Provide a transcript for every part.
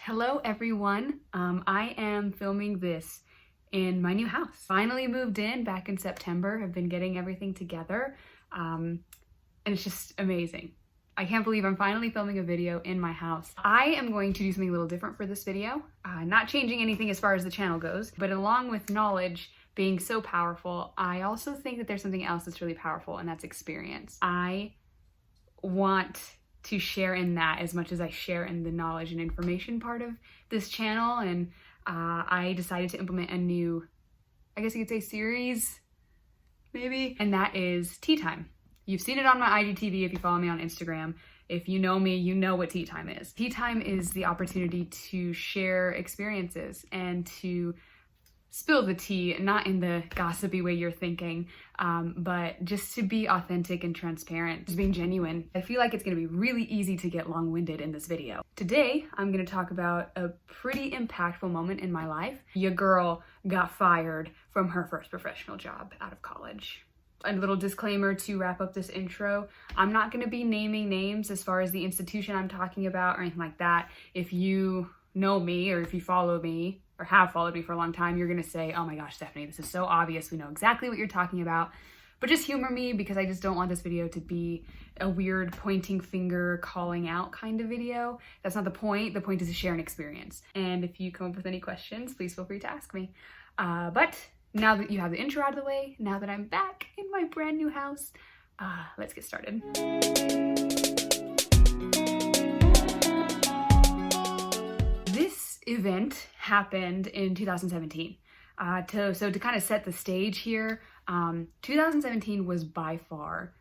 Hello everyone. I am filming this in my new house. Finally moved in back in September. I've been getting everything together and it's just amazing. I can't believe I'm finally filming a video in my house. I am going to do something a little different for this video. Not changing anything as far as the channel goes, but along with knowledge being so powerful, I also think that there's something else that's really powerful, and that's experience. I want to share in that as much as I share in the knowledge and information part of this channel, and I decided to implement a new, I guess you could say, series, maybe, and that is tea time. You've seen it on my IGTV if you follow me on Instagram. If you know me, you know what tea time is. Tea time is the opportunity to share experiences and to spill the tea, not in the gossipy way you're thinking, but just to be authentic and transparent, just being genuine. I feel like it's gonna be really easy to get long-winded in this video. Today, I'm gonna talk about a pretty impactful moment in my life. Your girl got fired from her first professional job out of college. A little disclaimer to wrap up this intro. I'm not gonna be naming names as far as the institution I'm talking about or anything like that. If you know me or if you follow me or have followed me for a long time, you're gonna say, oh my gosh, Stephanie, this is so obvious. We know exactly what you're talking about. But just humor me, because I just don't want this video to be a weird pointing finger, calling out kind of video. That's not the point. The point is to share an experience. And if you come up with any questions, please feel free to ask me. But now that you have the intro out of the way, now that I'm back in my brand new house, let's get started. This event happened in 2017. So to kind of set the stage here, 2017 was by far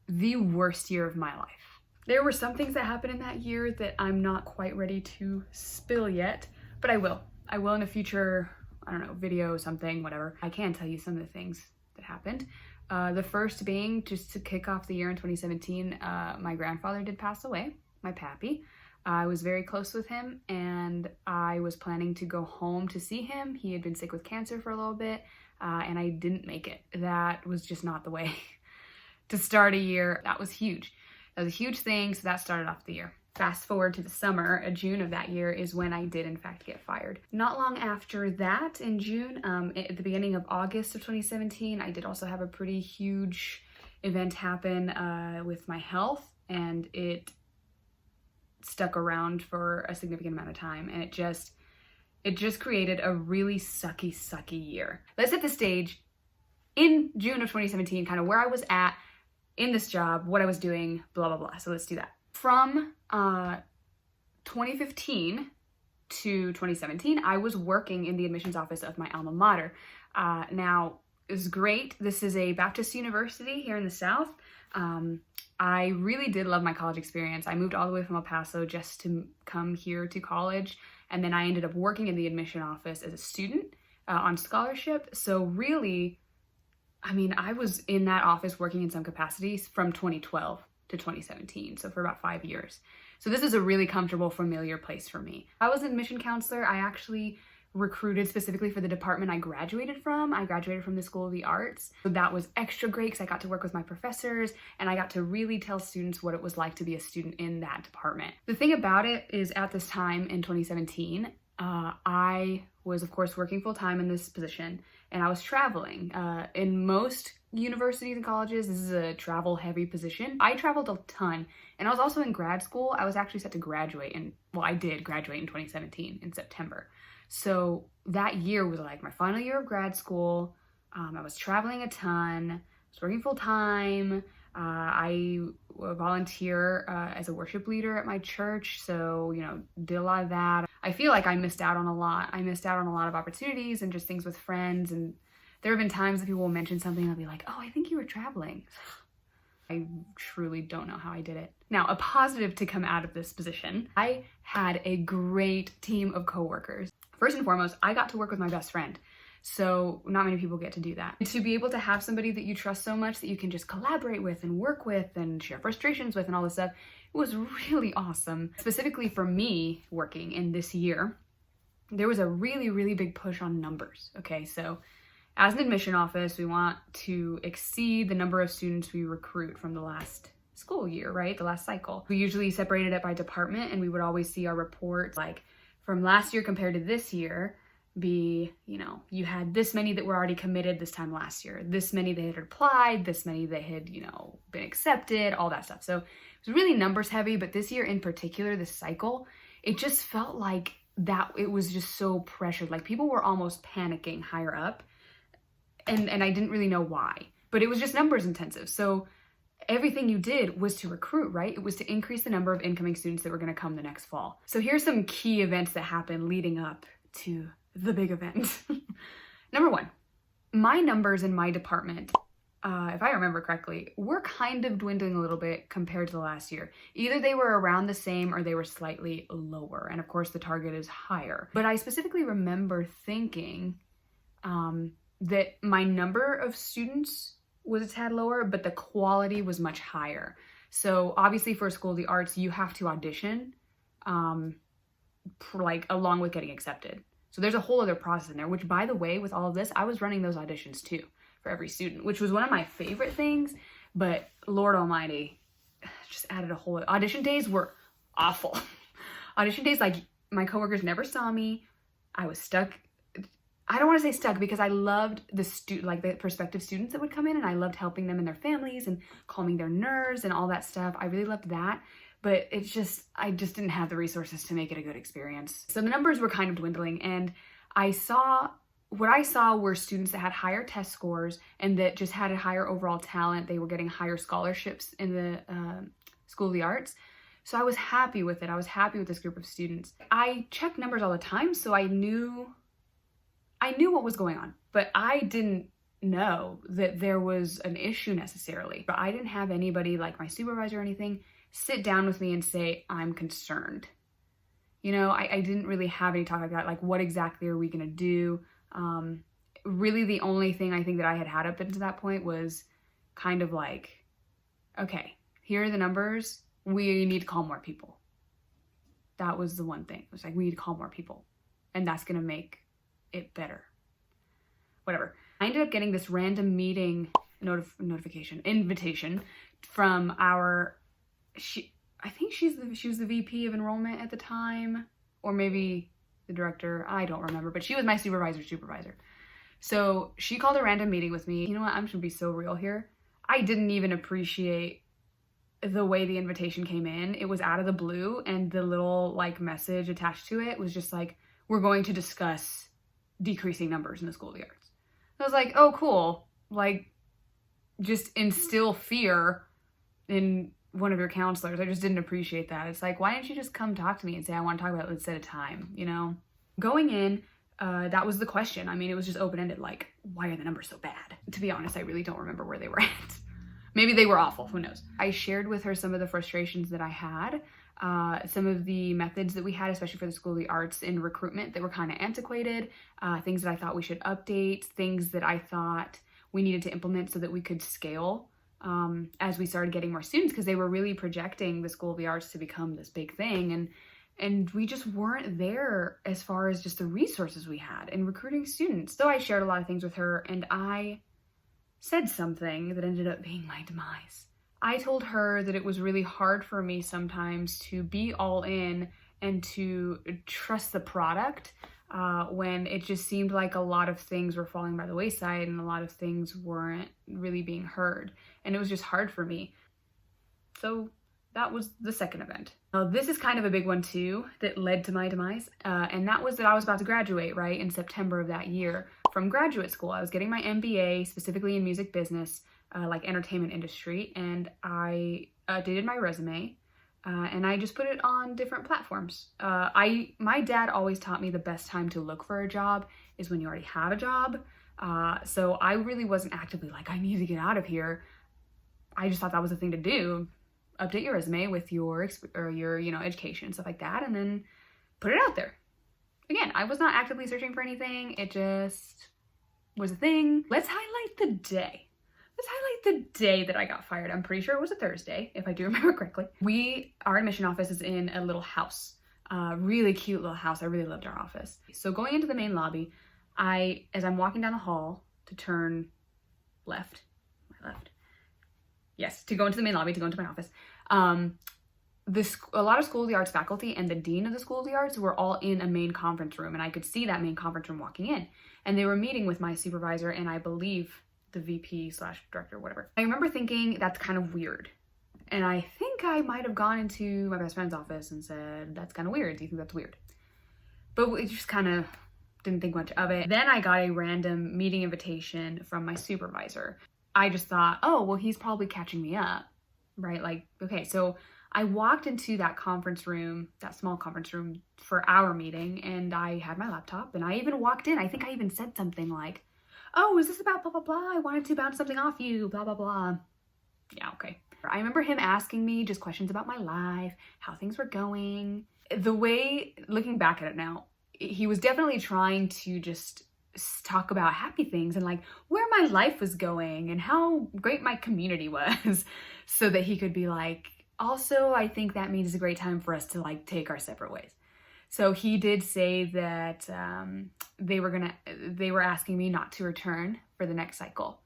the worst year of my life. There were some things that happened in that year that I'm not quite ready to spill yet, but I will. I will in a future, I don't know, video, something, whatever. I can tell you some of the things that happened. The first being, just to kick off the year in 2017, my grandfather did pass away, my pappy. I was very close with him, and I was planning to go home to see him. He had been sick with cancer for a little bit, and I didn't make it. That was just not the way to start a year. That was huge. That was a huge thing, so that started off the year. Fast forward to the summer, June of that year is when I did in fact get fired. Not long after that, in June, at the beginning of August of 2017, I did also have a pretty huge event happen with my health, and it stuck around for a significant amount of time, and it just created a really sucky year. Let's set the stage in June of 2017, kind of where I was at in this job, what I was doing, blah, blah, blah. So let's do that. From 2015 to 2017, I was working in the admissions office of my alma mater. Now, it was great. This is a Baptist university here in the South. I really did love my college experience. I moved all the way from El Paso just to come here to college, and then I ended up working in the admission office as a student on scholarship. So really, I mean, I was in that office working in some capacities from 2012 to 2017, so for about 5 years. So this is a really comfortable, familiar place for me. I was an admission counselor. I actually recruited specifically for the department I graduated from. I graduated from the School of the Arts. So that was extra great because I got to work with my professors, and I got to really tell students what it was like to be a student in that department. The thing about it is, at this time in 2017, I was of course working full-time in this position, and I was traveling. In most universities and colleges, this is a travel-heavy position. I traveled a ton, and I was also in grad school. I was actually set to graduate, I did graduate in 2017 in September. So that year was like my final year of grad school. I was traveling a ton, I was working full-time. I volunteer as a worship leader at my church, so, you know, did a lot of that. I feel like I missed out on a lot. I missed out on a lot of opportunities and just things with friends, and there have been times that people will mention something and I'll be like, oh, I think you were traveling. I truly don't know how I did it. Now, a positive to come out of this position, I had a great team of coworkers. First and foremost, I got to work with my best friend. So not many people get to do that. To be able to have somebody that you trust so much that you can just collaborate with and work with and share frustrations with and all this stuff, it was really awesome. Specifically for me working in this year, there was a really big push on numbers. Okay, so as an admission office, we want to exceed the number of students we recruit from the last school year, right? The last cycle. We usually separated it by department, and we would always see our reports like from last year compared to this year be, you had this many that were already committed this time last year, this many that had applied, this many that had, been accepted, all that stuff. So it was really numbers heavy, but this year in particular, this cycle, it just felt like that it was just so pressured. Like people were almost panicking higher up, and I didn't really know why, but it was just numbers intensive. So everything you did was to recruit, right? It was to increase the number of incoming students that were going to come the next fall. So here's some key events that happened leading up to the big event. Number one, my numbers in my department, if I remember correctly, were kind of dwindling a little bit compared to the last year. Either they were around the same or they were slightly lower. And of course the target is higher. But I specifically remember thinking that my number of students was a tad lower, but the quality was much higher. So obviously for a School of the Arts, you have to audition along with getting accepted. So there's a whole other process in there, which by the way, with all of this, I was running those auditions too for every student, which was one of my favorite things, but Lord Almighty, just added a whole, audition days were awful. Audition days, like my coworkers never saw me. I was stuck. I don't want to say stuck because I loved the prospective students that would come in, and I loved helping them and their families and calming their nerves and all that stuff. I really loved that. But I just didn't have the resources to make it a good experience. So the numbers were kind of dwindling, and what I saw were students that had higher test scores and that just had a higher overall talent. They were getting higher scholarships in the School of the Arts. So I was happy with it. I was happy with this group of students. I checked numbers all the time, so I knew what was going on, but I didn't know that there was an issue necessarily. But I didn't have anybody like my supervisor or anything sit down with me and say, I'm concerned. I didn't really have any talk like that. Like, what exactly are we going to do? Really the only thing I think that I had up until that point was kind of like, okay, here are the numbers. We need to call more people. That was the one thing. It was like, we need to call more people, and that's going to make it better. Whatever. I ended up getting this random meeting invitation from I think she was the VP of enrollment at the time, or maybe the director, I don't remember, but she was my supervisor. So she called a random meeting with me. You know what, I'm just gonna be so real here. I didn't even appreciate the way the invitation came in. It was out of the blue, and the little message attached to it was just like, we're going to discuss decreasing numbers in the School of the Arts. I was like, oh, cool. Just instill fear in one of your counselors. I just didn't appreciate that. It's like, why didn't you just come talk to me and say, I want to talk about it, let's set a time, Going in, that was the question. I mean, it was just open-ended, like, why are the numbers so bad? To be honest, I really don't remember where they were at. Maybe they were awful, who knows? I shared with her some of the frustrations that I had, some of the methods that we had, especially for the School of the Arts in recruitment, that were kind of antiquated, things that I thought we should update, things that I thought we needed to implement so that we could scale as we started getting more students, because they were really projecting the School of the Arts to become this big thing, and we just weren't there as far as just the resources we had in recruiting students. So I shared a lot of things with her, and I said something that ended up being my demise. I told her that it was really hard for me sometimes to be all in and to trust the product when it just seemed like a lot of things were falling by the wayside and a lot of things weren't really being heard. And it was just hard for me. So that was the second event. This is kind of a big one too that led to my demise. And that was that I was about to graduate, right, in September of that year from graduate school. I was getting my MBA, specifically in music business, entertainment industry. And I updated my resume. And I just put it on different platforms. My dad always taught me the best time to look for a job is when you already have a job. So I really wasn't actively like, I need to get out of here. I just thought that was the thing to do. Update your resume with your education, stuff like that, and then put it out there. Again, I was not actively searching for anything. It just was a thing. Let's highlight the day. Let's highlight the day that I got fired. I'm pretty sure it was a Thursday, if I do remember correctly. Our admission office is in a little house, really cute little house. I really loved our office. So going into the main lobby, as I'm walking down the hall to turn left, to go into the main lobby, to go into my office, a lot of School of the Arts faculty and the dean of the School of the Arts were all in a main conference room, and I could see that main conference room walking in, and they were meeting with my supervisor and I believe the VP slash director, whatever. I remember thinking that's kind of weird. And I think I might have gone into my best friend's office and said, that's kind of weird. Do you think that's weird? But we just kind of didn't think much of it. Then I got a random meeting invitation from my supervisor. I just thought, oh, well, he's probably catching me up, right? Like, okay, so I walked into that conference room, that small conference room for our meeting, and I had my laptop, and I even walked in. I think I even said something like, oh, is this about blah, blah, blah? I wanted to bounce something off you, blah, blah, blah. Yeah, okay. I remember him asking me just questions about my life, how things were going. The way, looking back at it now, he was definitely trying to just talk about happy things and like where my life was going and how great my community was so that he could be like, also, I think that means it's a great time for us to like take our separate ways. So he did say that they were asking me not to return for the next cycle.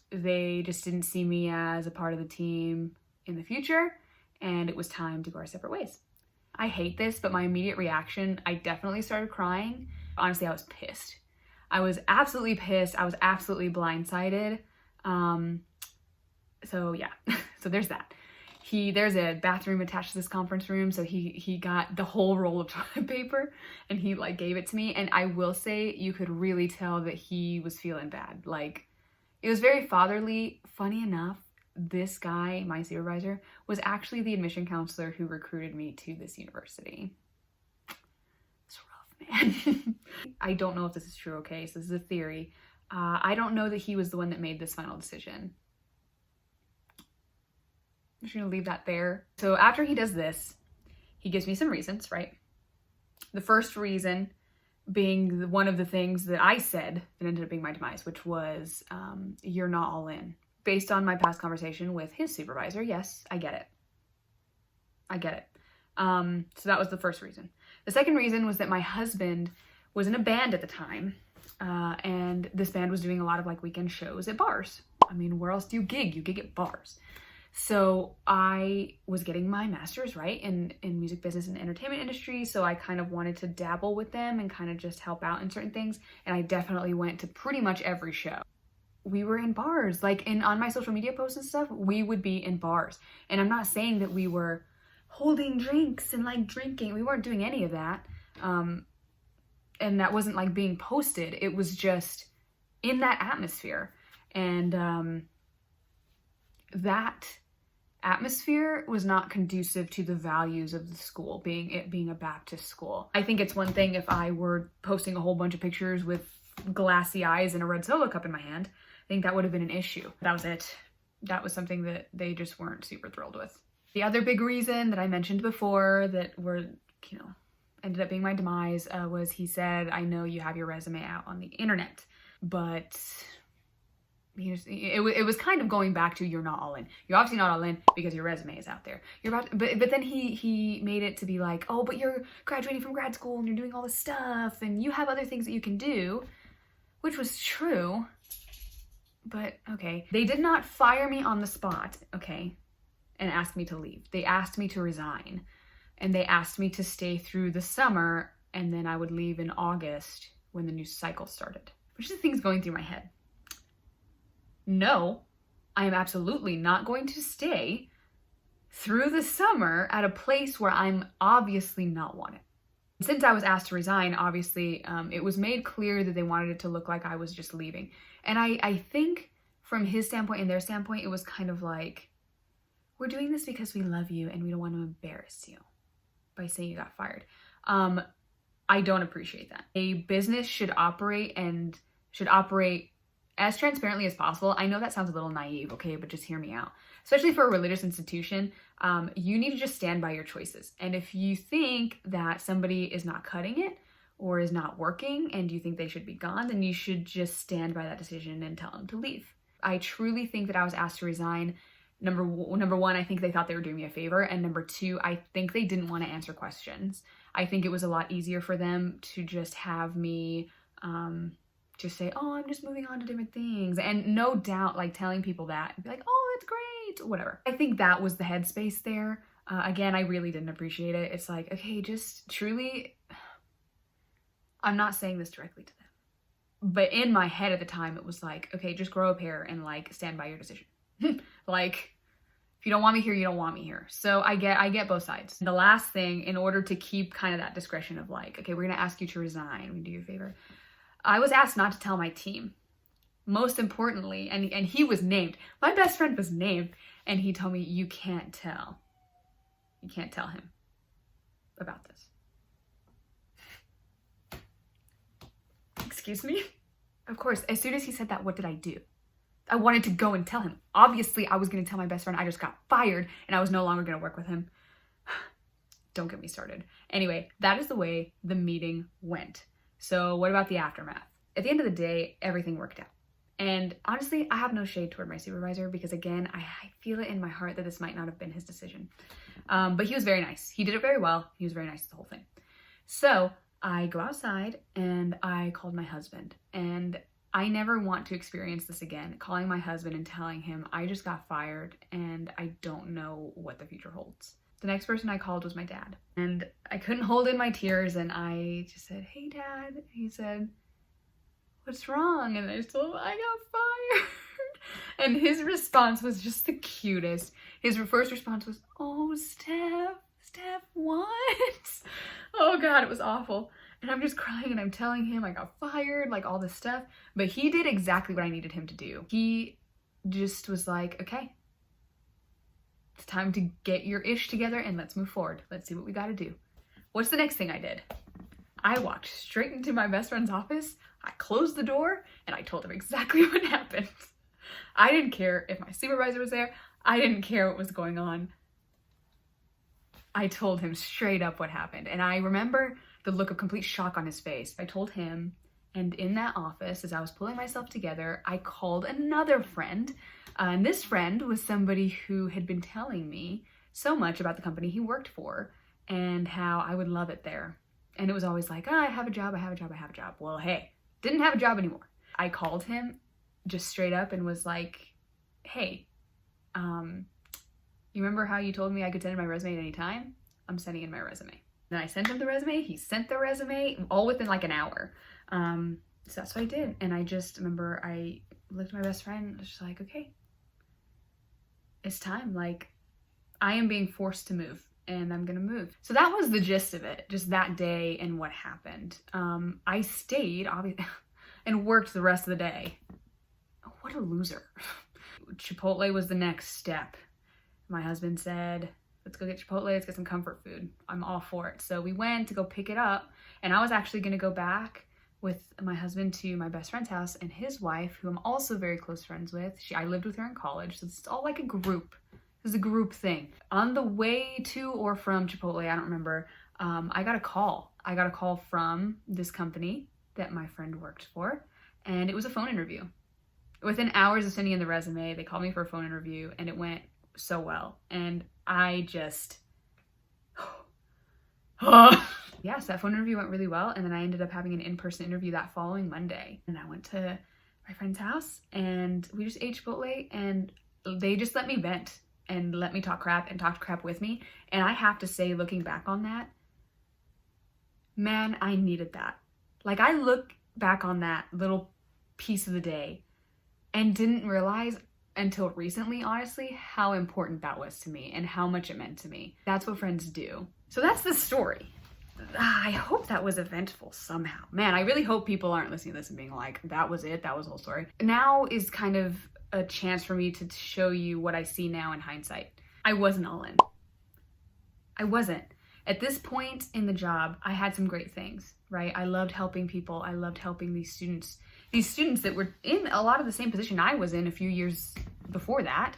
They just didn't see me as a part of the team in the future, and it was time to go our separate ways. I hate this, but my immediate reaction, I definitely started crying. Honestly, I was pissed. I was absolutely pissed. I was absolutely blindsided. So yeah, so there's that. There's a bathroom attached to this conference room, so he got the whole roll of toilet paper and he like gave it to me. And I will say you could really tell that he was feeling bad. Like, it was very fatherly. Funny enough, this guy, my supervisor, was actually the admission counselor who recruited me to this university. It's rough, man. I don't know if this is true, okay? So this is a theory. I don't know that he was the one that made this final decision. I'm just gonna leave that there. So after he does this, he gives me some reasons, right? The first reason being one of the things that I said that ended up being my demise, which was, you're not all in. Based on my past conversation with his supervisor, yes, I get it. I get it. So that was the first reason. The second reason was that my husband was in a band at the time, and this band was doing a lot of like weekend shows at bars. I mean, where else do you gig? You gig at bars. So I was getting my master's, right, in music business and entertainment industry. So I kind of wanted to dabble with them and kind of just help out in certain things. And I definitely went to pretty much every show. We were in bars, like on my social media posts and stuff, we would be in bars. And I'm not saying that we were holding drinks and like drinking. We weren't doing any of that. And that wasn't like being posted. It was just in that atmosphere. And that atmosphere was not conducive to the values of the school, being a Baptist school. I think it's one thing if I were posting a whole bunch of pictures with glassy eyes and a red solo cup in my hand. I think that would have been an issue. That was it. That was something that they just weren't super thrilled with. The other big reason that I mentioned before that ended up being my demise was he said, I know you have your resume out on the internet, but it was kind of going back to you're not all in. You're obviously not all in because your resume is out there. But then he made it to be like, oh, but you're graduating from grad school and you're doing all this stuff and you have other things that you can do, which was true. But okay, they did not fire me on the spot, okay, and ask me to leave. They asked me to resign, and they asked me to stay through the summer, and then I would leave in August when the new cycle started. Which is the things going through my head. No, I am absolutely not going to stay through the summer at a place where I'm obviously not wanted. Since I was asked to resign, obviously, it was made clear that they wanted it to look like I was just leaving. And I think from his standpoint and their standpoint, it was kind of like, we're doing this because we love you and we don't want to embarrass you by saying you got fired. I don't appreciate that. A business should operate as transparently as possible. I know that sounds a little naive, okay, but just hear me out. Especially for a religious institution, you need to just stand by your choices. And if you think that somebody is not cutting it or is not working and you think they should be gone, then you should just stand by that decision and tell them to leave. I truly think that I was asked to resign. Number one, I think they thought they were doing me a favor. And number two, I think they didn't want to answer questions. I think it was a lot easier for them to just have me just say, oh, I'm just moving on to different things. And no doubt, like telling people that, be like, oh, that's great, whatever. I think that was the headspace there. Again, I really didn't appreciate it. It's like, okay, just truly, I'm not saying this directly to them, but in my head at the time, it was like, okay, just grow a pair and like stand by your decision. Like, if you don't want me here, you don't want me here. So I get both sides. The last thing, in order to keep kind of that discretion of like, okay, we're gonna ask you to resign, we do you a favor. I was asked not to tell my team. Most importantly, and he was named. My best friend was named, and he told me, you can't tell. You can't tell him about this. Excuse me? Of course, as soon as he said that, what did I do? I wanted to go and tell him. Obviously, I was going to tell my best friend I just got fired and I was no longer going to work with him. Don't get me started. Anyway, that is the way the meeting went. So what about the aftermath? At the end of the day, everything worked out. And honestly, I have no shade toward my supervisor because again, I feel it in my heart that this might not have been his decision. But he was very nice. He did it very well. He was very nice to the whole thing. So I go outside and I called my husband, and I never want to experience this again, calling my husband and telling him I just got fired and I don't know what the future holds. The next person I called was my dad, and I couldn't hold in my tears and I just said, hey dad. He said, what's wrong? And I just told him I got fired. And his response was just the cutest. His first response was, oh, Steph, what? Oh God, it was awful. And I'm just crying and I'm telling him I got fired, like all this stuff. But he did exactly what I needed him to do. He just was like, okay, it's time to get your ish together and let's move forward. Let's see what we got to do. What's the next thing I did? I walked straight into my best friend's office. I closed the door and I told him exactly what happened. I didn't care if my supervisor was there. I didn't care what was going on. I told him straight up what happened. And I remember the look of complete shock on his face. I told him, and in that office, as I was pulling myself together, I called another friend. And this friend was somebody who had been telling me so much about the company he worked for and how I would love it there. And it was always like, oh, I have a job, I have a job, I have a job. Well, hey, didn't have a job anymore. I called him just straight up and was like, hey, you remember how you told me I could send in my resume at any time? I'm sending in my resume. Then I sent him the resume, he sent the resume, all within like an hour. So that's what I did. And I just remember I looked at my best friend and was just like, okay, it's time. Like, I am being forced to move and I'm gonna move. So that was the gist of it, just that day and what happened. I stayed, obviously, and worked the rest of the day. What a loser. Chipotle was the next step. My husband said, let's go get Chipotle, let's get some comfort food. I'm all for it. So we went to go pick it up, and I was actually gonna go back with my husband to my best friend's house and his wife, who I'm also very close friends with. I lived with her in college, so it's all like a group. This is a group thing. On the way to or from Chipotle, I don't remember, I got a call. I got a call from this company that my friend worked for, and it was a phone interview. Within hours of sending in the resume, they called me for a phone interview, and it went so well. And I just, yes, that phone interview went really well. And then I ended up having an in-person interview that following Monday. And I went to my friend's house and we just ate Chipotle, and they just let me vent and let me talk crap and talked crap with me. And I have to say, looking back on that, man, I needed that. Like, I look back on that little piece of the day and didn't realize until recently, honestly, how important that was to me and how much it meant to me. That's what friends do. So that's the story. I hope that was eventful somehow. Man, I really hope people aren't listening to this and being like, that was it, that was the whole story. Now is kind of a chance for me to show you what I see now in hindsight. I wasn't all in. I wasn't. At this point in the job, I had some great things, right? I loved helping people. I loved helping these students that were in a lot of the same position I was in a few years before that,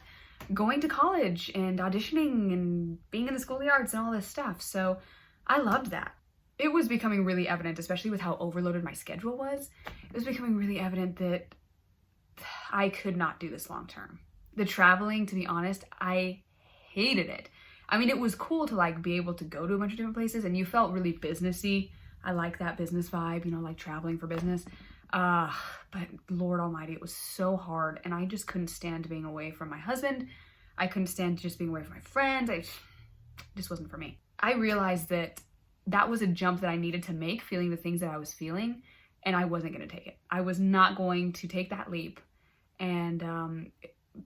going to college and auditioning and being in the school of the arts and all this stuff. So I loved that. It was becoming really evident, especially with how overloaded my schedule was. It was becoming really evident that I could not do this long term. The traveling, to be honest, I hated it. I mean, it was cool to like be able to go to a bunch of different places, and you felt really businessy. I like that business vibe, you know, like traveling for business. But Lord Almighty, it was so hard, and I just couldn't stand being away from my husband. I couldn't stand just being away from my friends. just wasn't for me. I realized that that was a jump that I needed to make, feeling the things that I was feeling, and I wasn't going to take it. I was not going to take that leap. And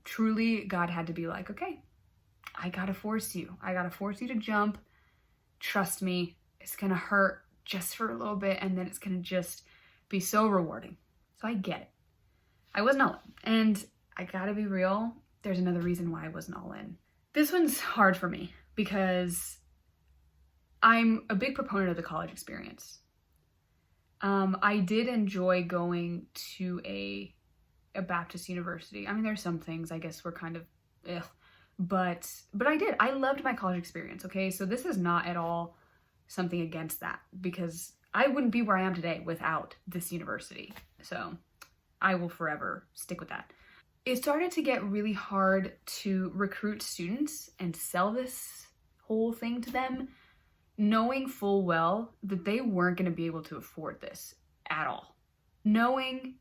truly, God had to be like, okay, I gotta force you. I gotta force you to jump. Trust me, it's gonna hurt just for a little bit, and then it's gonna just be so rewarding. So I get it. I wasn't all in. And I gotta be real, there's another reason why I wasn't all in. This one's hard for me because I'm a big proponent of the college experience. I did enjoy going to a Baptist university. I mean, there's some things I guess were kind of ugh, but I did. I loved my college experience, okay? So this is not at all something against that, because I wouldn't be where I am today without this university. So I will forever stick with that. It started to get really hard to recruit students and sell this whole thing to them, knowing full well that they weren't going to be able to afford this at all. Knowing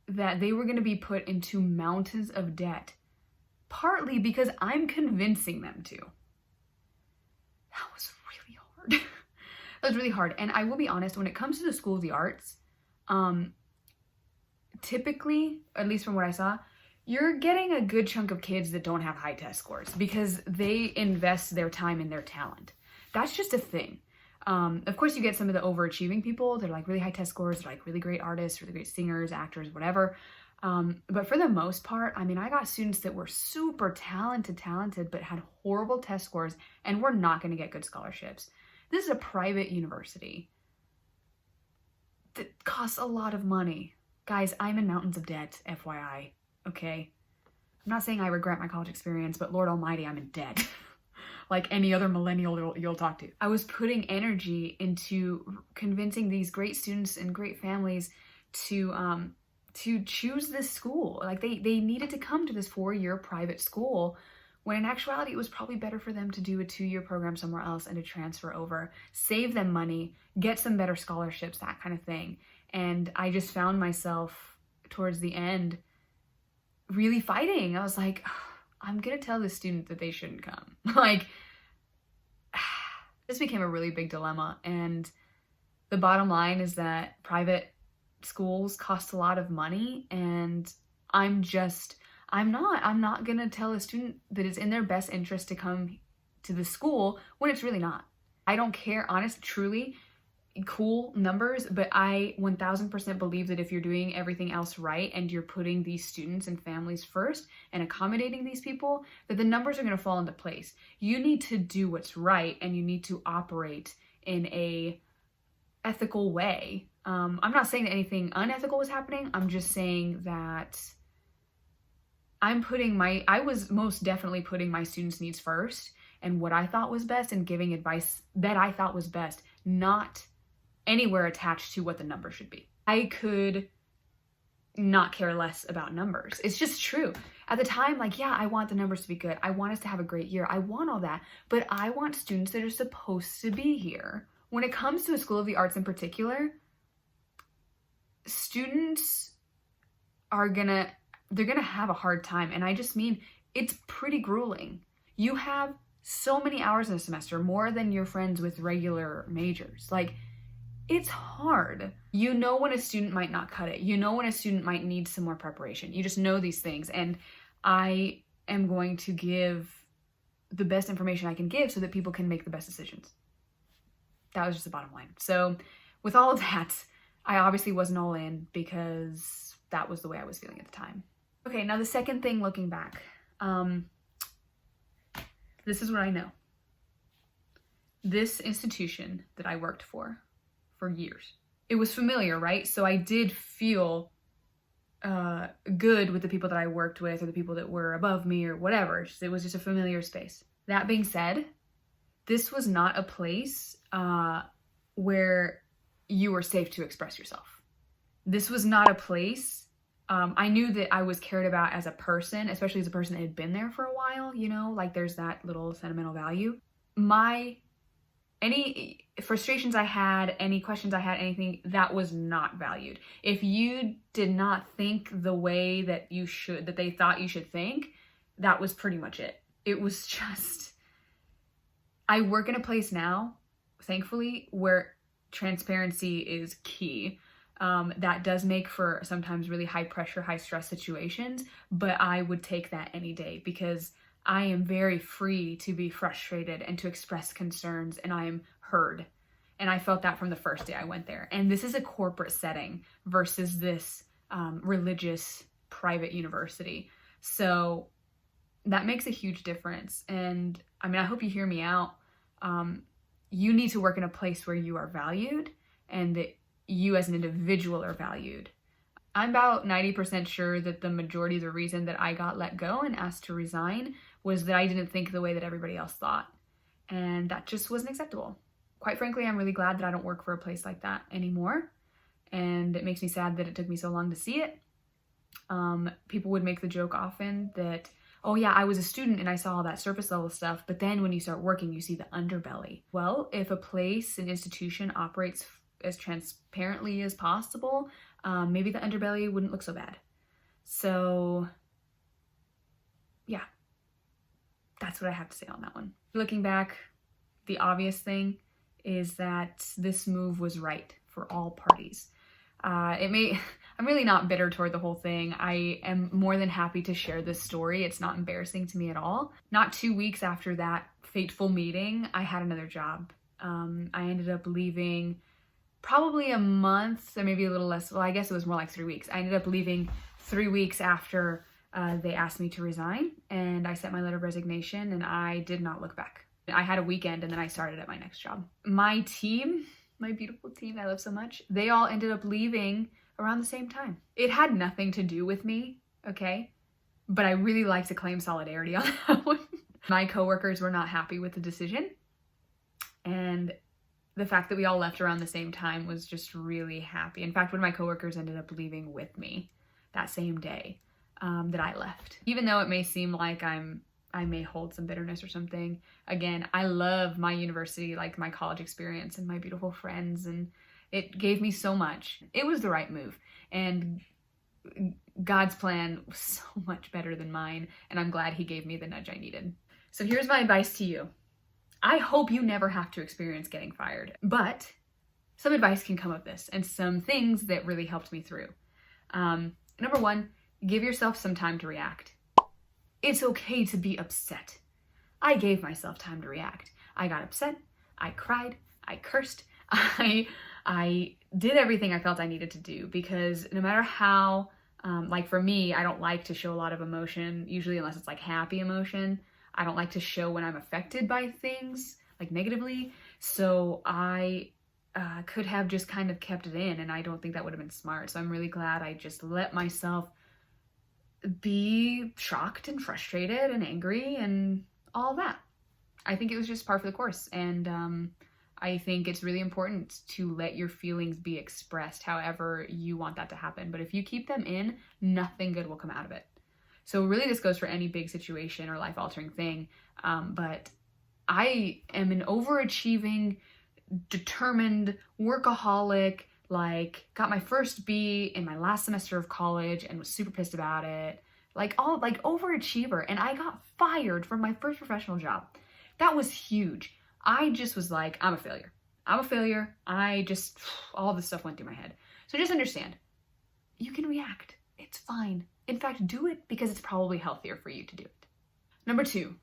that they were going to be put into mountains of debt, partly because I'm convincing them to. That was really hard. That was really hard. And I will be honest, when it comes to the School of the Arts, typically, at least from what I saw, you're getting a good chunk of kids that don't have high test scores because they invest their time in their talent. That's just a thing. Of course, you get some of the overachieving people. They're like really high test scores. They're like really great artists, really great singers, actors, whatever. But for the most part, I mean, I got students that were super talented, but had horrible test scores and were not going to get good scholarships. This is a private university that costs a lot of money. Guys, I'm in mountains of debt, FYI, okay? I'm not saying I regret my college experience, but Lord Almighty, I'm in debt. Like any other millennial you'll talk to. I was putting energy into convincing these great students and great families to choose this school. Like they needed to come to this 4-year private school, when in actuality it was probably better for them to do a 2-year program somewhere else and to transfer over, save them money, get some better scholarships, that kind of thing. And I just found myself towards the end really fighting. I was like, I'm gonna tell this student that they shouldn't come. Like, this became a really big dilemma. And the bottom line is that private schools cost a lot of money, and I'm not gonna tell a student that it's in their best interest to come to the school when it's really not. I don't care, honest, truly, cool numbers, but I 1000% believe that if you're doing everything else right and you're putting these students and families first and accommodating these people, that the numbers are going to fall into place. You need to do what's right, and you need to operate in a ethical way. I'm not saying that anything unethical was happening. I'm just saying that I was most definitely putting my students' needs first and what I thought was best, and giving advice that I thought was best, not anywhere attached to what the number should be. I could not care less about numbers. It's just true. At the time, like, yeah, I want the numbers to be good. I want us to have a great year. I want all that. But I want students that are supposed to be here. When it comes to the School of the Arts in particular, students they're gonna have a hard time. And I just mean, it's pretty grueling. You have so many hours in a semester, more than your friends with regular majors. Like, it's hard. You know when a student might not cut it. You know when a student might need some more preparation. You just know these things. And I am going to give the best information I can give so that people can make the best decisions. That was just the bottom line. So with all of that, I obviously wasn't all in because that was the way I was feeling at the time. Okay, now the second thing looking back, this is what I know. This institution that I worked for years, it was familiar, right? So I did feel good with the people that I worked with, or the people that were above me, or whatever. It was just a familiar space. That being said, this was not a place where you were safe to express yourself. This was not a place. I knew that I was cared about as a person, especially as a person that had been there for a while, you know, like there's that little sentimental value. Any frustrations I had, any questions I had, anything, that was not valued. If you did not think the way that that they thought you should think, that was pretty much it. It was just, I work in a place now, thankfully, where transparency is key. That does make for sometimes really high pressure, high stress situations, but I would take that any day because I am very free to be frustrated and to express concerns, and I am heard. And I felt that from the first day I went there. And this is a corporate setting versus this religious private university. So that makes a huge difference. And I mean, I hope you hear me out. You need to work in a place where you are valued and that you as an individual are valued. I'm about 90% sure that the majority of the reason that I got let go and asked to resign was that I didn't think the way that everybody else thought. And that just wasn't acceptable. Quite frankly, I'm really glad that I don't work for a place like that anymore. And it makes me sad that it took me so long to see it. People would make the joke often that, oh yeah, I was a student and I saw all that surface level stuff, but then when you start working, you see the underbelly. Well, if a place, an institution operates as transparently as possible, maybe the underbelly wouldn't look so bad. So yeah, that's what I have to say on that one. Looking back, the obvious thing is that this move was right for all parties. I'm really not bitter toward the whole thing. I am more than happy to share this story. It's not embarrassing to me at all. Not 2 weeks after that fateful meeting, I had another job. I ended up leaving probably a month, or maybe a little less. Well, I guess it was more like 3 weeks. I ended up leaving 3 weeks after they asked me to resign, and I sent my letter of resignation, and I did not look back. I had a weekend, and then I started at my next job. My team, my beautiful team I love so much, they all ended up leaving around the same time. It had nothing to do with me, okay? But I really like to claim solidarity on that one. My coworkers were not happy with the decision, and the fact that we all left around the same time was just really happy. In fact, one of my coworkers ended up leaving with me that same day that I left. Even though it may seem like I may hold some bitterness or something, again, I love my university, like my college experience and my beautiful friends, and it gave me so much. It was the right move, and God's plan was so much better than mine, and I'm glad he gave me the nudge I needed. So here's my advice to you. I hope you never have to experience getting fired, but some advice can come of this and some things that really helped me through. Number one, give yourself some time to react. It's okay to be upset. I gave myself time to react. I got upset, I cried, I cursed, I did everything I felt I needed to do, because no matter how, like for me, I don't like to show a lot of emotion, usually unless it's like happy emotion. I don't like to show when I'm affected by things, like negatively. So I could have just kind of kept it in, and I don't think that would have been smart. So I'm really glad I just let myself be shocked and frustrated and angry and all that. I think it was just par for the course. And I think it's really important to let your feelings be expressed however you want that to happen. But if you keep them in, nothing good will come out of it. So really this goes for any big situation or life-altering thing. But I am an overachieving, determined workaholic, like got my first B in my last semester of college and was super pissed about it. Like overachiever. And I got fired from my first professional job. That was huge. I just was like, I'm a failure. I'm a failure. All this stuff went through my head. So just understand, you can react. It's fine. In fact, do it because it's probably healthier for you to do it. Number two,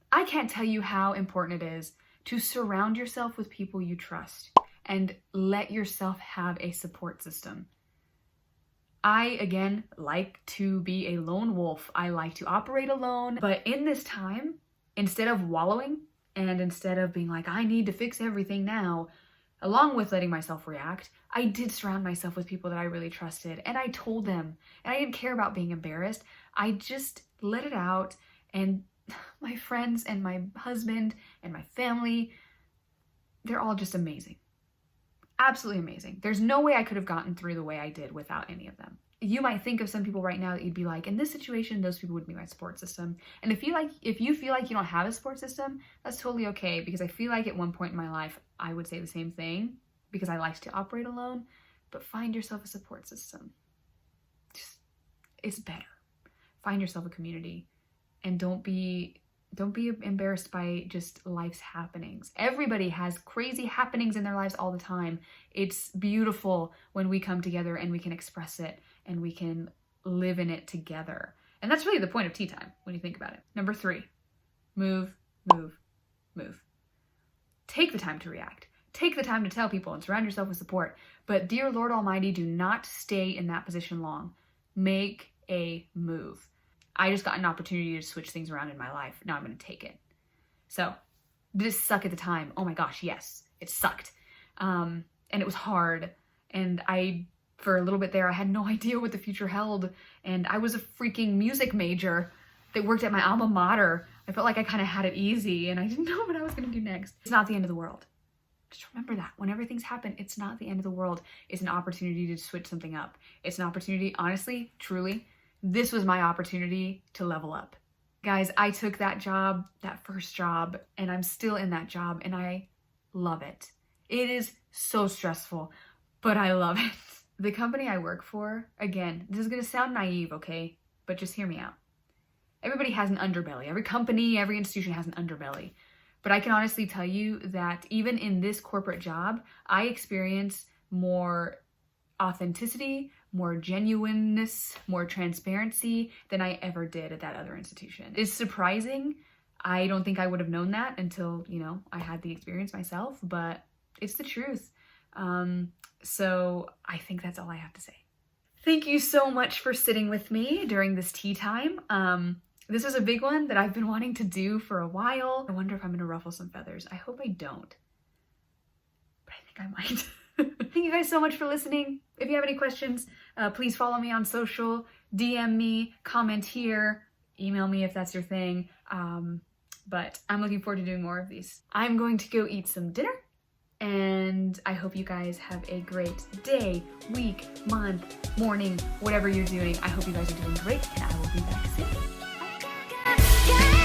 I can't tell you how important it is to surround yourself with people you trust and let yourself have a support system. I, again, like to be a lone wolf. I like to operate alone. But in this time, instead of wallowing and instead of being like, I need to fix everything now, along with letting myself react, I did surround myself with people that I really trusted. And I told them, and I didn't care about being embarrassed. I just let it out. And my friends and my husband and my family, they're all just amazing. Absolutely amazing. There's no way I could have gotten through the way I did without any of them. You might think of some people right now that you'd be like, in this situation, those people would be my support system. And if you feel like you don't have a support system, that's totally okay, because I feel like at one point in my life, I would say the same thing because I like to operate alone. But find yourself a support system. It's better. Find yourself a community, and don't be Don't be embarrassed by just life's happenings. Everybody has crazy happenings in their lives all the time. It's beautiful when we come together and we can express it and we can live in it together. And that's really the point of tea time when you think about it. Number 3, move, move, move. Take the time to react. Take the time to tell people and surround yourself with support. But dear Lord Almighty, do not stay in that position long. Make a move. I just got an opportunity to switch things around in my life. Now I'm going to take it. So, did it suck at the time? Oh my gosh, yes. It sucked. And it was hard. And for a little bit there, I had no idea what the future held. And I was a freaking music major that worked at my alma mater. I felt like I kind of had it easy and I didn't know what I was going to do next. It's not the end of the world. Just remember that. Whenever things happen, it's not the end of the world. It's an opportunity to switch something up. It's an opportunity, honestly, truly, this was my opportunity to level up. Guys, I took that job, that first job, and I'm still in that job and I love it. It is so stressful, but I love it. The company I work for, again, this is going to sound naive, okay? But just hear me out. Everybody has an underbelly. Every company, every institution has an underbelly. But I can honestly tell you that even in this corporate job, I experience more authenticity, more genuineness, more transparency than I ever did at that other institution. It's surprising. I don't think I would have known that until, I had the experience myself, but it's the truth. So I think that's all I have to say. Thank you so much for sitting with me during this tea time. This is a big one that I've been wanting to do for a while. I wonder if I'm gonna ruffle some feathers. I hope I don't, but I think I might. Thank you guys so much for listening. If you have any questions, please follow me on social, DM me, comment here, email me if that's your thing. But I'm looking forward to doing more of these. I'm going to go eat some dinner, and I hope you guys have a great day, week, month, morning, whatever you're doing. I hope you guys are doing great, and I will be back soon. Bye.